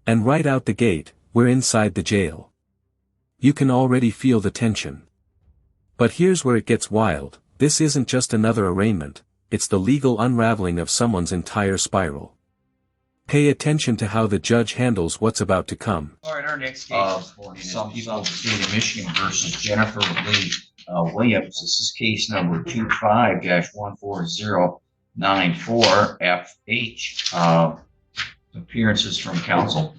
And right out the gate, we're inside the jail. You can already feel the tension. But here's where it gets wild. This isn't just another arraignment, it's the legal unraveling of someone's entire spiral. Pay attention to how the judge handles what's about to come. All right, our next case this morning is People of the State of Michigan versus Jennifer Lee Williams. This is case number 25-14094FH. Appearances from counsel.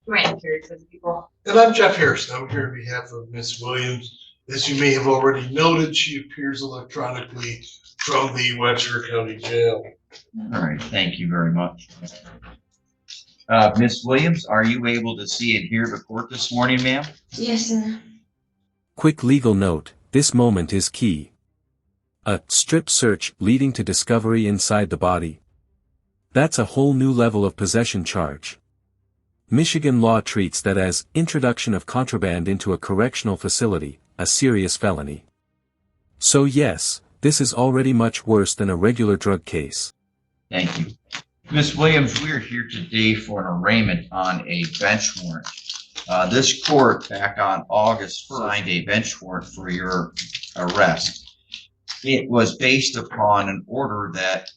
Right, here for the people. And I'm Jeff Harrison. I'm here on behalf of Ms. Williams. As you may have already noted, she appears electronically from the Webster County Jail. All right, thank you very much. Ms. Williams, are you able to see and hear the court this morning, ma'am? Yes, sir. Quick legal note, this moment is key. A strip search leading to discovery inside the body. That's a whole new level of possession charge. Michigan law treats that as introduction of contraband into a correctional facility, a serious felony. So yes, this is already much worse than a regular drug case. Thank you. Ms. Williams, we are here today for an arraignment on a bench warrant. This court, back on August 1st, signed a bench warrant for your arrest. It was based upon an order that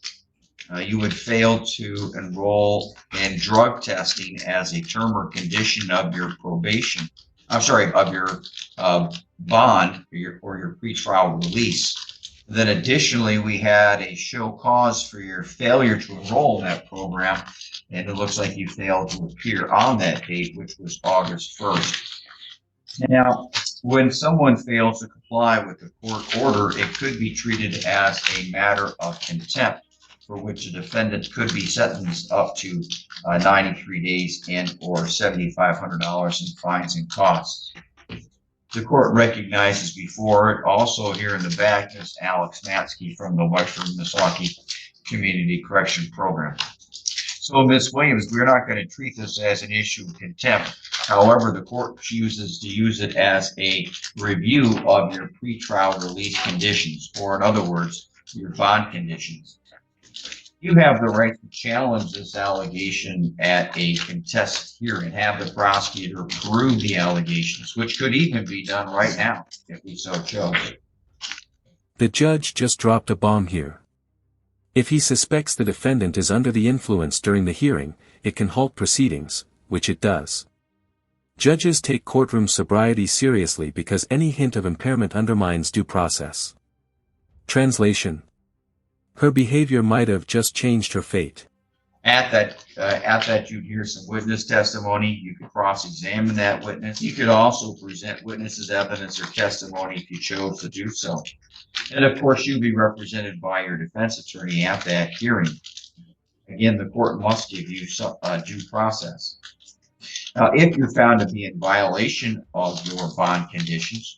you would fail to enroll in drug testing as a term or condition of your probation. I'm sorry, of your bond or your pretrial release. Then additionally, we had a show cause for your failure to enroll in that program, and it looks like you failed to appear on that date, which was August 1st. Now, when someone fails to comply with the court order, it could be treated as a matter of contempt, for which a defendant could be sentenced up to 93 days and or $7,500 in fines and costs. The court recognizes before it, also here in the back, is Alex Matsky from the Western Missaukee Community Correction Program. So, Ms. Williams, we're not going to treat this as an issue of contempt. However, the court chooses to use it as a review of your pretrial release conditions, or in other words, your bond conditions. You have the right to challenge this allegation at a contested hearing and have the prosecutor prove the allegations, which could even be done right now if we so chose. The judge just dropped a bomb here. If he suspects the defendant is under the influence during the hearing, it can halt proceedings, which it does. Judges take courtroom sobriety seriously because any hint of impairment undermines due process. Translation: her behavior might have just changed her fate. At that, you'd hear some witness testimony. You could cross-examine that witness. You could also present witnesses' evidence or testimony if you chose to do so. And of course, you'd be represented by your defense attorney at that hearing. Again, the court must give you some due process. Now, if you're found to be in violation of your bond conditions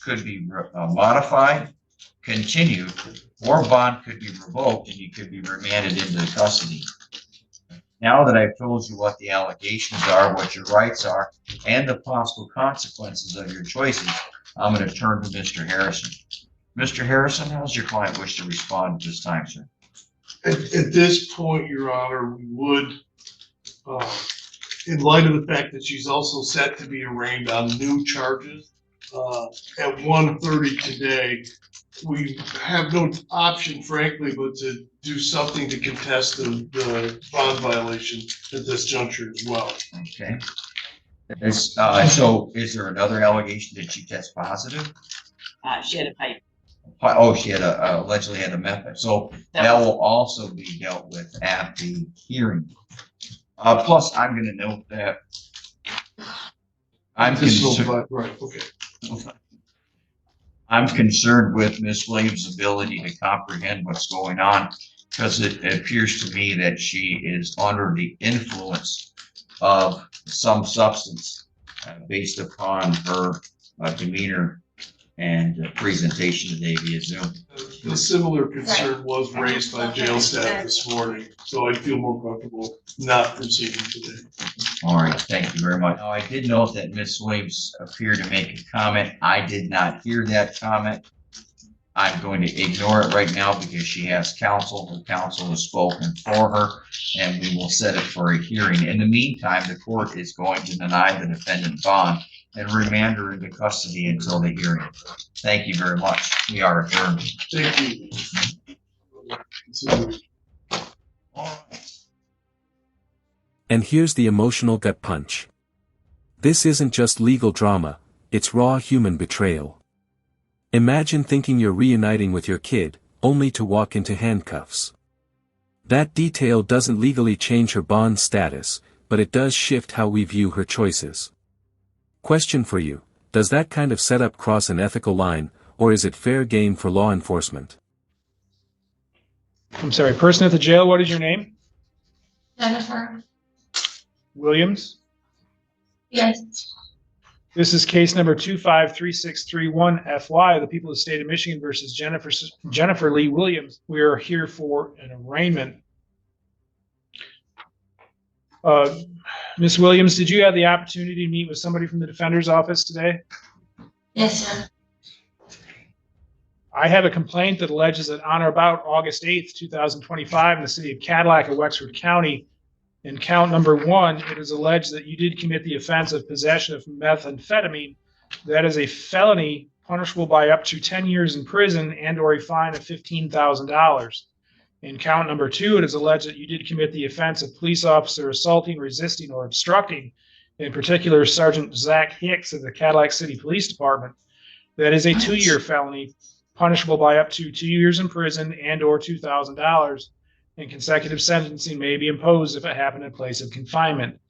could be modified, continued, or bond could be revoked, and you could be remanded into custody. Now that I've told you what the allegations are, what your rights are, and the possible consequences of your choices, I'm going to turn to Mr. Harrison. Mr. Harrison, how does your client wish to respond at this time, sir? At this point, Your Honor, we would, in light of the fact that she's also set to be arraigned on new charges, at 1:30 today, we have no option, frankly, but to do something to contest the bond violation at this juncture as well. Okay. So is there another allegation that she tests positive? She had a pipe. Oh, she had allegedly had a method. So that will also be dealt with at the hearing. Plus, I'm going to note that I'm concerned with Ms. Williams' ability to comprehend what's going on, because it appears to me that she is under the influence of some substance based upon her demeanor and presentation today via Zoom. A similar concern was raised by jail staff this morning, so I feel more comfortable not proceeding today. All right, thank you very much. Now, I did note that Ms. Williams appeared to make a comment. I did not hear that comment. I'm going to ignore it right now because she has counsel. Her counsel has spoken for her, and we will set it for a hearing. In the meantime, the court is going to deny the defendant bond and remand her into custody until the hearing. Thank you very much. We are adjourned. Thank you. And here's the emotional gut punch. This isn't just legal drama, it's raw human betrayal. Imagine thinking you're reuniting with your kid, only to walk into handcuffs. That detail doesn't legally change her bond status, but it does shift how we view her choices. Question for you, does that kind of setup cross an ethical line, or is it fair game for law enforcement? I'm sorry, person at the jail, what is your name? Jennifer? Williams? Yes. This is case number 253631FY, the people of the state of Michigan versus Jennifer Lee Williams. We are here for an arraignment. Ms. Williams, did you have the opportunity to meet with somebody from the defender's office today? Yes, sir. I have a complaint that alleges that on or about August 8th, 2025, in the city of Cadillac of Wexford County, in count number 1, it is alleged that you did commit the offense of possession of methamphetamine. That is a felony punishable by up to 10 years in prison and or a fine of $15,000. In count number 2, it is alleged that you did commit the offense of police officer assaulting, resisting, or obstructing, in particular Sergeant Zach Hicks of the Cadillac City Police Department. That is a 2-year felony punishable by up to 2 years in prison and or $2,000. And consecutive sentencing may be imposed if it happened in place of confinement.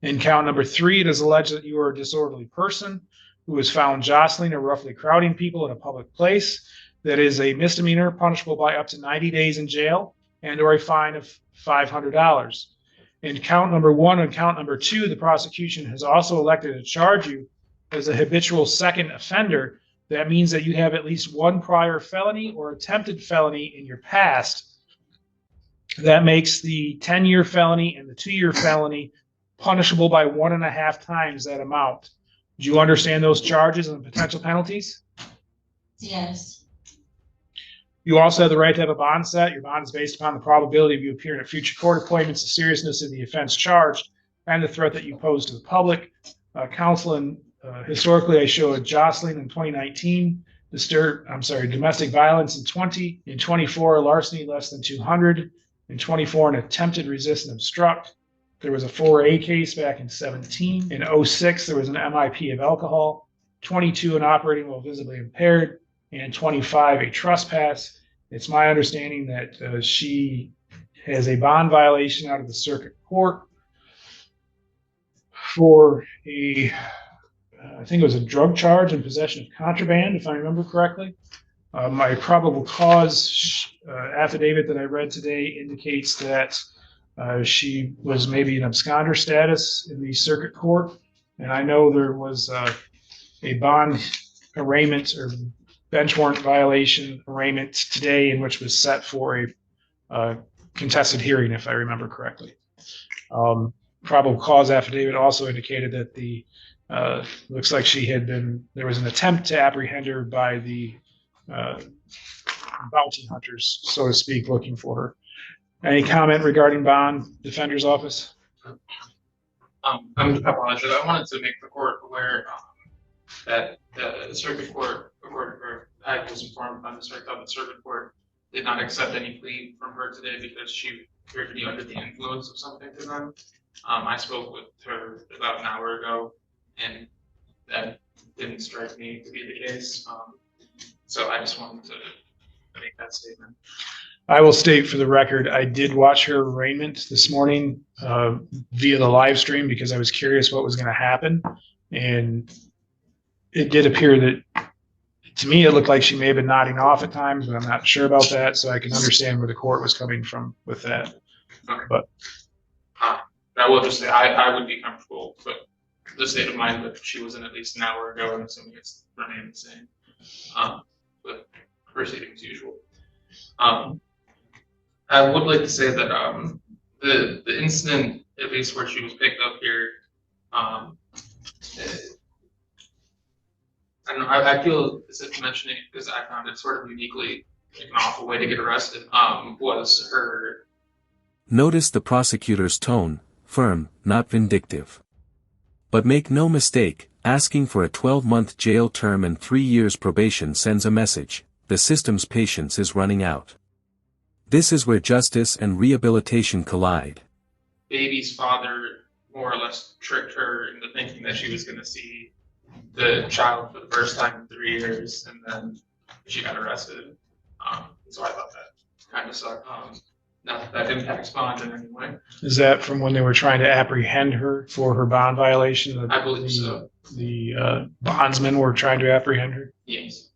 In count number 3, it is alleged that you are a disorderly person who is found jostling or roughly crowding people in a public place. That is a misdemeanor punishable by up to 90 days in jail and or a fine of $500. In count number 1 and count number 2, the prosecution has also elected to charge you as a habitual second offender. That means that you have at least one prior felony or attempted felony in your past. That makes the 10-year felony and the 2-year felony punishable by 1.5 times that amount. Do you understand those charges and the potential penalties? Yes. You also have the right to have a bond set. Your bond is based upon the probability of you appearing at future court appointments, the seriousness of the offense charged, and the threat that you pose to the public. Counseling, historically, I show a jostling in 2019, domestic violence in 20, in 24, larceny less than 200, in 24, an attempted resist and obstruct. There was a 4A case back in 17. In 06, there was an MIP of alcohol. 22, an operating while visibly impaired. And 25, a trespass. It's my understanding that she has a bond violation out of the circuit court for I think it was a drug charge and possession of contraband, if I remember correctly. My probable cause affidavit that I read today indicates that she was maybe in absconder status in the circuit court. And I know there was a bond arraignment or bench warrant violation arraignment today in which was set for a contested hearing, if I remember correctly. Probable cause affidavit also indicated that looks like there was an attempt to apprehend her by the bounty hunters, so to speak, looking for her. Any comment regarding bond defender's office? I apologize. I wanted to make the court aware that the circuit court, or I was informed by the circuit court did not accept any plea from her today because she appeared to be under the influence of something to them. I spoke with her about an hour ago, and that didn't strike me to be the case. So I just wanted to make that statement. I will state for the record, I did watch her arraignment this morning via the live stream because I was curious what was going to happen. And it did appear that, to me, it looked like she may have been nodding off at times, but I'm not sure about that. So I can understand where the court was coming from with that. Okay. But I will just say I would be comfortable, but the state of mind that she was in at least an hour ago, I'm assuming it's remained the same. But proceeding as usual. I would like to say that the incident, at least where she was picked up here, I don't know, I feel as if mentioning it, because I found it sort of uniquely like an awful way to get arrested, was her. Notice the prosecutor's tone, firm, not vindictive. But make no mistake, asking for a 12-month jail term and 3 years probation sends a message: the system's patience is running out. This is where justice and rehabilitation collide. Baby's father more or less tricked her into thinking that she was going to see the child for the first time in 3 years, and then she got arrested. So I thought that kind of sucked. Not that impacts bond in any way. Is that from when they were trying to apprehend her for her bond violation? I believe so. The bondsmen were trying to apprehend her? Yes.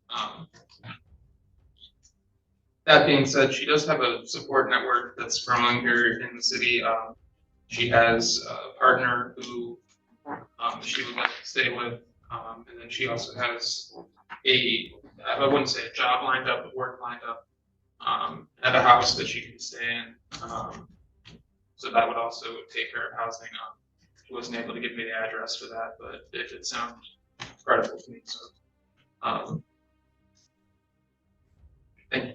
That being said, she does have a support network that's growing here in the city. She has a partner who she would like to stay with, and then she also has I wouldn't say a job lined up, but work lined up at a house that she can stay in. So that would also take care of housing. She wasn't able to give me the address for that, but it did sound credible to me. So, thank you.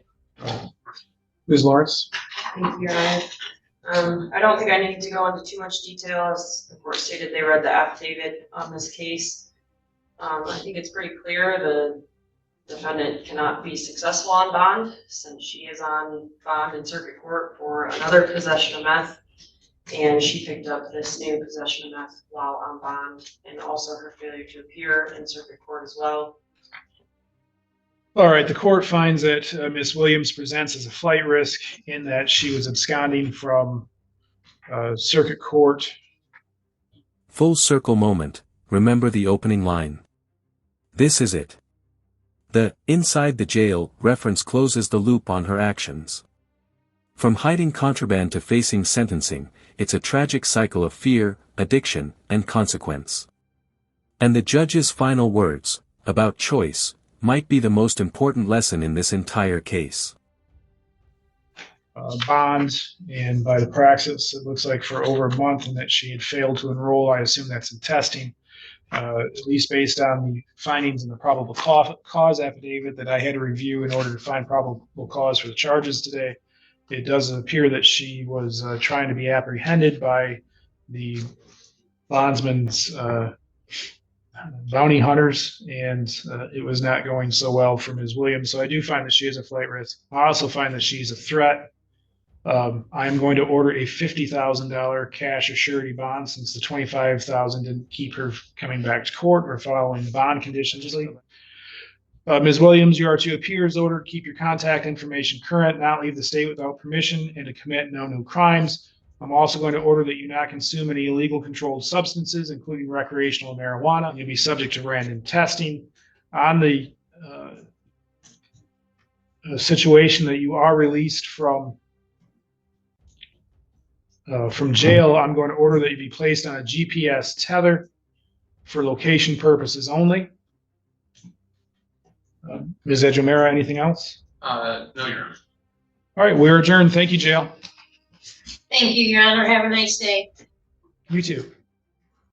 Ms. Lawrence? Thank you, Your Honor. I don't think I need to go into too much detail. As the court stated, they read the affidavit on this case. I think it's pretty clear the defendant cannot be successful on bond, since she is on bond in circuit court for another possession of meth, and she picked up this new possession of meth while on bond, and also her failure to appear in circuit court as well. All right, the court finds that Ms. Williams presents as a flight risk in that she was absconding from circuit court. Full circle moment, remember the opening line. This is it. The "inside the jail" reference closes the loop on her actions. From hiding contraband to facing sentencing, it's a tragic cycle of fear, addiction, and consequence. And the judge's final words, about choice, might be the most important lesson in this entire case. Bond, and by the praxis, it looks like for over a month, and that she had failed to enroll. I assume that's in testing. At least based on the findings in the probable cause affidavit that I had to review in order to find probable cause for the charges today, it does appear that she was trying to be apprehended by the bondsman's bounty hunters, and it was not going so well for Ms. Williams. So I do find that she is a flight risk. I also find that she's a threat. I'm going to order a $50,000 cash or surety bond, since the $25,000 didn't keep her coming back to court or following the bond conditions. Ms. Williams, you are to appear as ordered, keep your contact information current, not leave the state without permission, and to commit no new crimes. I'm also going to order that you not consume any illegal controlled substances, including recreational marijuana. You'll be subject to random testing. On the situation that you are released from jail, I'm going to order that you be placed on a GPS tether for location purposes only. Ms. Ejomera, anything else? No, Your Honor. All right, we're adjourned. Thank you, jail. Thank you, Your Honor. Have a nice day. You too.